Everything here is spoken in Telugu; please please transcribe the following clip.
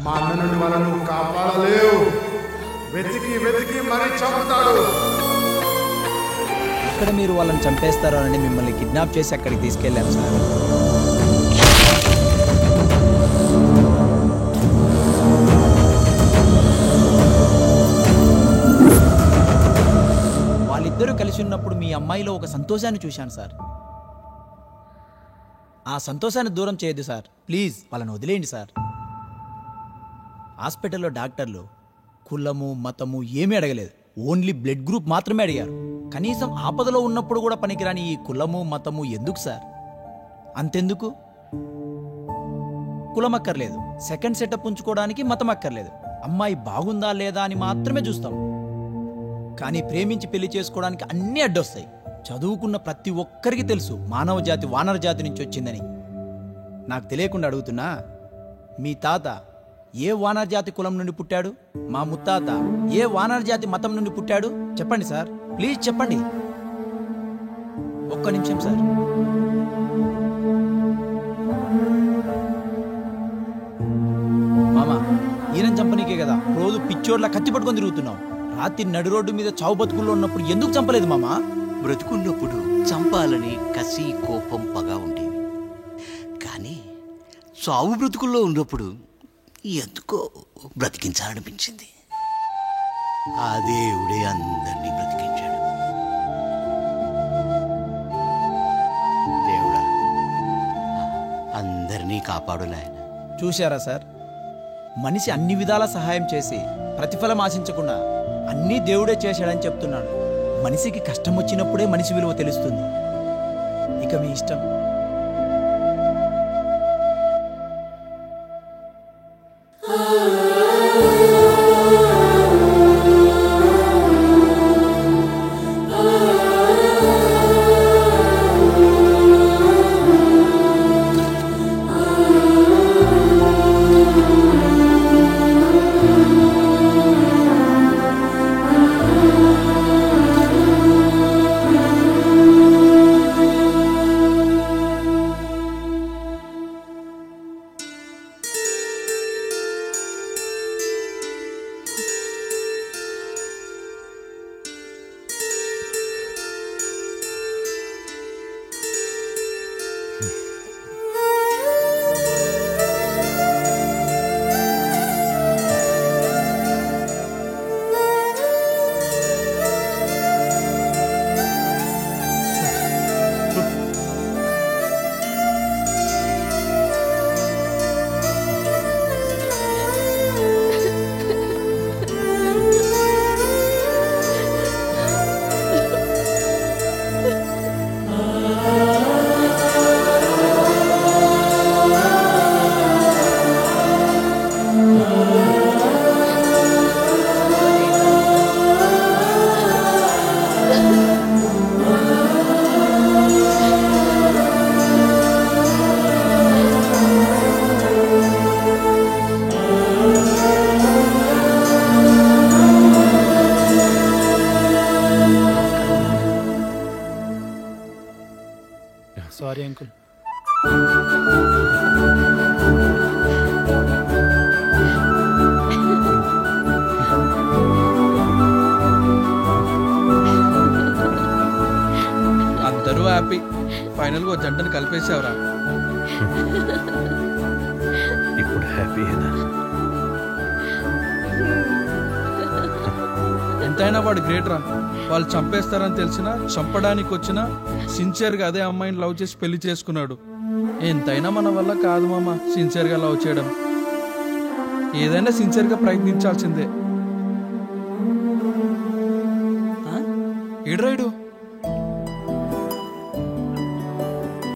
మా అన్న నుండి వాళ్ళను కాపాడలేవు. వెతికి వెతికి మరీ చంపుతాడు. ఇక్కడ మీరు వాళ్ళని చంపేస్తారో అని మిమ్మల్ని కిడ్నాప్ చేసి అక్కడికి తీసుకెళ్ళాను సార్. వాళ్ళిద్దరూ కలిసి ఉన్నప్పుడు మీ అమ్మాయిలో ఒక సంతోషాన్ని చూశాను సార్. ఆ సంతోషాన్ని దూరం చేయొద్దు సార్, ప్లీజ్ వాళ్ళని వదిలేయండి సార్. హాస్పిటల్లో డాక్టర్లు కులము మతము ఏమీ అడగలేదు, ఓన్లీ బ్లడ్ గ్రూప్ మాత్రమే అడిగారు. కనీసం ఆపదలో ఉన్నప్పుడు కూడా పనికిరాని ఈ కులము మతము ఎందుకు సార్? అంతెందుకు, కులం అక్కర్లేదు, సెకండ్ సెటప్ ఉంచుకోవడానికి మతం అక్కర్లేదు, అమ్మాయి బాగుందా లేదా అని మాత్రమే చూస్తాం. కానీ ప్రేమించి పెళ్లి చేసుకోవడానికి అన్నీ అడ్డొస్తాయి. చదువుకున్న ప్రతి ఒక్కరికి తెలుసు మానవ జాతి వానర జాతి నుంచి వచ్చిందని. నాకు తెలియకుండా అడుగుతున్నా, మీ తాత ఏ వానర జాతి కులం నుండి పుట్టాడు? మా ముత్తాత ఏ వానర జాతి మతం నుండి పుట్టాడు? చెప్పండి సార్, ప్లీజ్ చెప్పండి. ఒక్క నిమిషం సార్. మామా, ఈయన చంపనీకే కదా రోజు పిచ్చోడ్లా కత్తి పట్టుకొని తిరుగుతున్నావు. రాత్రి నడి రోడ్డు మీద చావు బతుకుల్లో ఉన్నప్పుడు ఎందుకు చంపలేదు మామా? బ్రతుకున్నప్పుడు చంపాలని కసి కోపం పగ ఉండేవి. కానీ చావు బ్రతుకుల్లో ఉన్నప్పుడు ఎందుకో బ్రతికించాలనిపించింది. ఆ దేవుడే అందరినీ బ్రతికించాడు. దేవుడా, అందరినీ కాపాడు నాయన. చూశారా సార్, మనిషి అన్ని విధాల సహాయం చేసి ప్రతిఫలం ఆశించకుండా అన్నీ దేవుడే చేశాడని చెప్తున్నాడు. మనిషికి కష్టం వచ్చినప్పుడే మనిషి విలువ తెలుస్తుంది. ఇక మీ ఇష్టం. Sorry uncle. అందరూ హ్యాపీ. ఫైనల్గా ఒక జంటను కలిపేసావురా. ఇప్పుడు హ్యాపీయేనా? ఎంతైనా వాడు గ్రేట్ రా. వాళ్ళు చంపేస్తారని తెలిసినా చంపడానికి వచ్చినా సిన్సియర్గా అదే అమ్మాయిని లవ్ చేసి పెళ్లి చేసుకున్నాడు. ఎంతైనా మన వల్ల కాదు మామ సిన్సియర్గా లవ్ చేయడం. ఏదైనా సిన్సియర్గా ప్రయత్నించాల్సిందే. ఏడ్రాయుడు